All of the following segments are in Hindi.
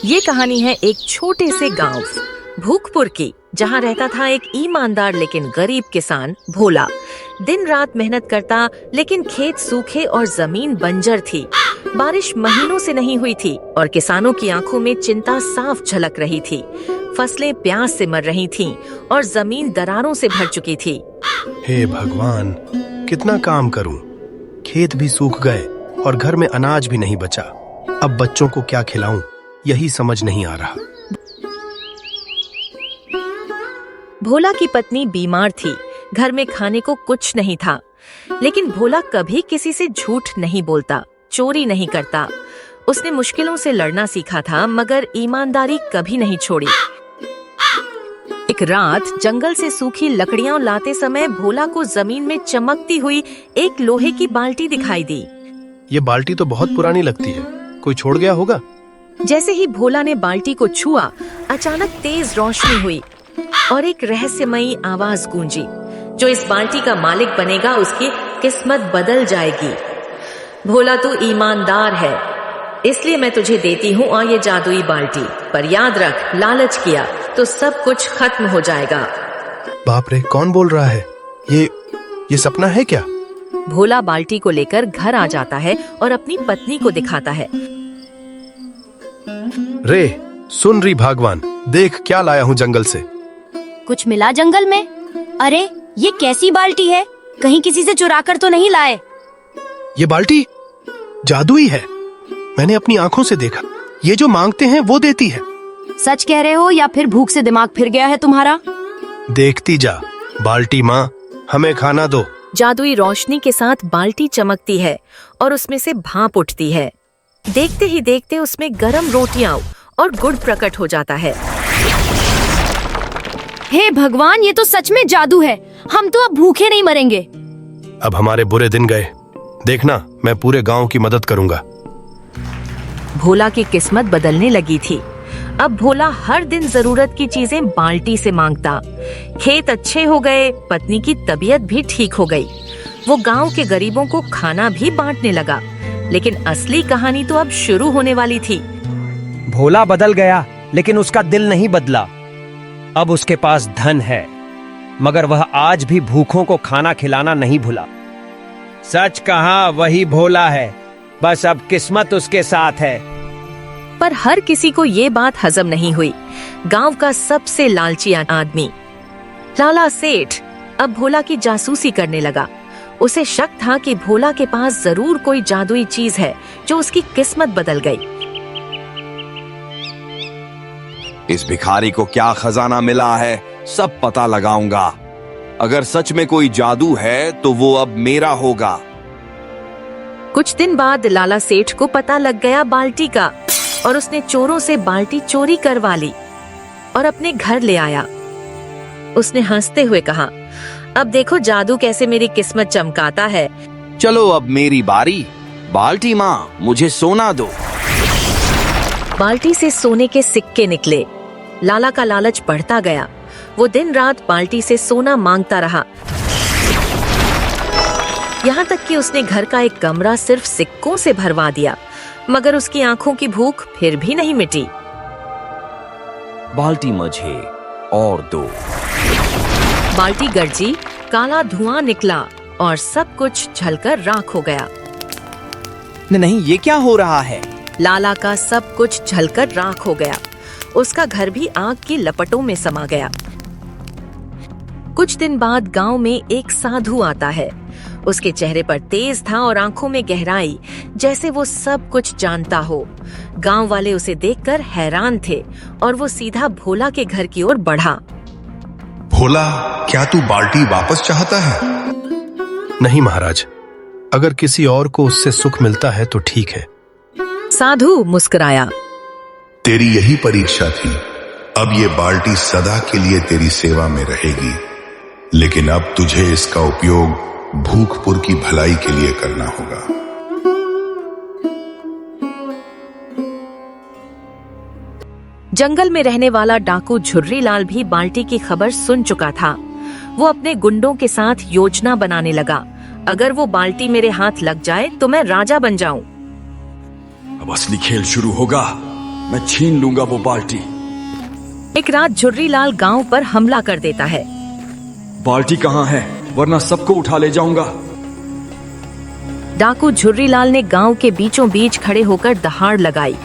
ये कहानी है एक छोटे से गांव भूखपुर की, जहाँ रहता था एक ईमानदार लेकिन गरीब किसान भोला। दिन रात मेहनत करता, लेकिन खेत सूखे और जमीन बंजर थी। बारिश महीनों से नहीं हुई थी और किसानों की आंखों में चिंता साफ झलक रही थी। फसलें प्यास से मर रही थीं और जमीन दरारों से भर चुकी थी। हे भगवान, कितना काम करूं? खेत भी सूख गए और घर में अनाज भी नहीं बचा। अब बच्चों को क्या खिलाऊं, यही समझ नहीं आ रहा। भोला की पत्नी बीमार थी, घर में खाने को कुछ नहीं था। लेकिन भोला कभी किसी से झूठ नहीं बोलता, चोरी नहीं करता। उसने मुश्किलों से लड़ना सीखा था, मगर ईमानदारी कभी नहीं छोड़ी। एक रात जंगल से सूखी लकड़ियां लाते समय भोला को जमीन में चमकती हुई एक लोहे की बाल्टी दिखाई दी। ये बाल्टी तो बहुत पुरानी लगती है, कोई छोड़ गया होगा। जैसे ही भोला ने बाल्टी को छुआ, अचानक तेज रोशनी हुई और एक रहस्यमयी आवाज गूंजी, जो इस बाल्टी का मालिक बनेगा उसकी किस्मत बदल जाएगी। भोला, तू ईमानदार है, इसलिए मैं तुझे देती हूँ और ये जादुई बाल्टी। पर याद रख, लालच किया तो सब कुछ खत्म हो जाएगा। बाप रे, कौन बोल रहा है? ये सपना है क्या? भोला बाल्टी को लेकर घर आ जाता है और अपनी पत्नी को दिखाता है। रे, सुन रही भागवान, देख क्या लाया हूँ जंगल से। कुछ मिला जंगल में? अरे ये कैसी बाल्टी है? कहीं किसी से चुरा कर तो नहीं लाए? ये बाल्टी जादुई है, मैंने अपनी आंखों से देखा। ये जो मांगते हैं वो देती है। सच कह रहे हो या फिर भूख से दिमाग फिर गया है तुम्हारा? देखती जा बाल्टी माँ, हमें खाना दो। जादुई रोशनी के साथ बाल्टी चमकती है और उसमें से भाप उठती है। देखते ही देखते उसमें गरम रोटियां और गुड़ प्रकट हो जाता है। हे भगवान, ये तो सच में जादू है। हम तो अब भूखे नहीं मरेंगे। अब हमारे बुरे दिन गए। देखना, मैं पूरे गांव की मदद करूंगा। भोला की किस्मत बदलने लगी थी। अब भोला हर दिन जरूरत की चीजें बाल्टी से मांगता। खेत अच्छे हो गए, पत्नी की तबीयत भी ठीक हो गई। वो गांव के गरीबों को खाना भी बांटने लगा। लेकिन असली कहानी तो अब शुरू होने वाली थी। भोला बदल गया, लेकिन उसका दिल नहीं बदला। अब उसके पास धन है, मगर वह आज भी भूखों को खाना खिलाना नहीं भूला। सच कहा, वही भोला है, बस अब किस्मत उसके साथ है। पर हर किसी को ये बात हजम नहीं हुई। गांव का सबसे लालची आदमी लाला सेठ अब भोला की जासूसी करने लगा। उसे शक था कि भोला के पास जरूर कोई जादुई चीज है जो उसकी किस्मत बदल गई। इस भिखारी को क्या खजाना मिला है, सब पता लगाऊंगा। अगर सच में कोई जादू है तो वो अब मेरा होगा। कुछ दिन बाद लाला सेठ को पता लग गया बाल्टी का, और उसने चोरों से बाल्टी चोरी करवा ली और अपने घर ले आया। उसने हंसते हुए कहा, अब देखो जादू कैसे मेरी किस्मत चमकाता है। चलो अब मेरी बारी। बाल्टी माँ, मुझे सोना दो। बाल्टी से सोने के सिक्के निकले। लाला का लालच बढ़ता गया। वो दिन रात बाल्टी से सोना मांगता रहा, यहाँ तक कि उसने घर का एक कमरा सिर्फ सिक्कों से भरवा दिया। मगर उसकी आंखों की भूख फिर भी नहीं मिटी। बाल्टी मुझे और दो। बाल्टी गरजी, काला धुआं निकला और सब कुछ जलकर राख हो गया। नहीं, ये क्या हो रहा है? लाला का सब कुछ जलकर राख हो गया। उसका घर भी आग की लपटों में समा गया। कुछ दिन बाद गांव में एक साधु आता है। उसके चेहरे पर तेज था और आंखों में गहराई, जैसे वो सब कुछ जानता हो। गांव वाले उसे देखकर हैरान थे और वो सीधा भोला के घर की ओर बढ़ा। भोला, क्या तू बाल्टी वापस चाहता है? नहीं महाराज, अगर किसी और को उससे सुख मिलता है तो ठीक है। साधु मुस्कुराया। तेरी यही परीक्षा थी। अब ये बाल्टी सदा के लिए तेरी सेवा में रहेगी, लेकिन अब तुझे इसका उपयोग भूखपुर की भलाई के लिए करना होगा। जंगल में रहने वाला डाकू झुर्री लाल भी बाल्टी की खबर सुन चुका था। वो अपने गुंडों के साथ योजना बनाने लगा। अगर वो बाल्टी मेरे हाथ लग जाए तो मैं राजा बन जाऊं। अब असली खेल शुरू होगा। मैं छीन लूंगा वो बाल्टी। एक रात झुर्रीलाल गांव पर हमला कर देता है। बाल्टी कहाँ है, वरना सबको उठा ले जाऊंगा। डाकू झुर्रीलाल ने गांव के बीचों बीच खड़े होकर दहाड़ लगाई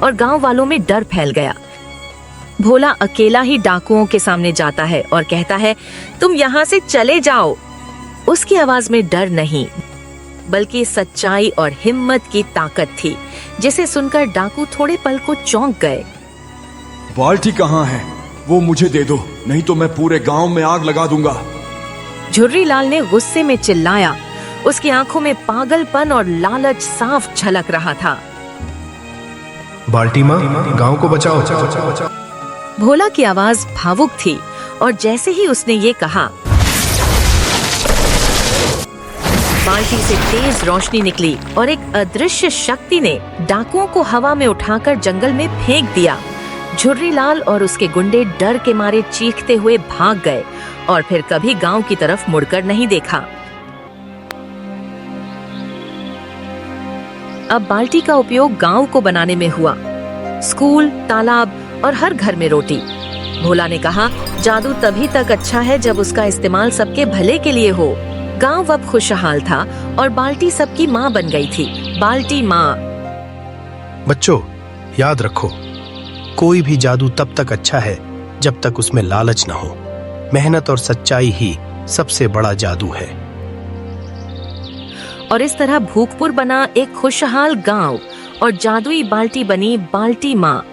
और गांव वालों में डर फैल गया। भोला अकेला ही डाकुओं के सामने जाता है और कहता है, तुम यहाँ से चले जाओ। उसकी आवाज में डर नहीं, बल्कि सच्चाई और हिम्मत की ताकत थी, जिसे सुनकर डाकू थोड़े पल को चौंक गए। बाल्टी कहाँ है, वो मुझे दे दो, नहीं तो मैं पूरे गांव में आग लगा दूंगा। झुर्रीलाल ने गुस्से में चिल्लाया। उसकी आंखों में पागलपन और लालच साफ झलक रहा था। बाल्टी माँ, गांव को बचाओ। भोला की आवाज भावुक थी और जैसे ही उसने ये कहा, बाल्टी से तेज रोशनी निकली और एक अदृश्य शक्ति ने डाकुओं को हवा में उठाकर जंगल में फेंक दिया। झुर्रीलाल और उसके गुंडे डर के मारे चीखते हुए भाग गए और फिर कभी गांव की तरफ मुड़कर नहीं देखा। अब बाल्टी का उपयोग गांव को बनाने में हुआ। स्कूल, तालाब और हर घर में रोटी। भोला ने कहा, जादू तभी तक अच्छा है जब उसका इस्तेमाल सबके भले के लिए हो। गांव अब खुशहाल था और बाल्टी सबकी माँ बन गई थी। बाल्टी माँ। बच्चों, याद रखो, कोई भी जादू तब तक अच्छा है जब तक उसमें लालच न हो। मेहनत और सच्चाई ही सबसे बड़ा जादू है। और इस तरह भूखपुर बना एक खुशहाल गांव और जादुई बाल्टी बनी बाल्टी माँ।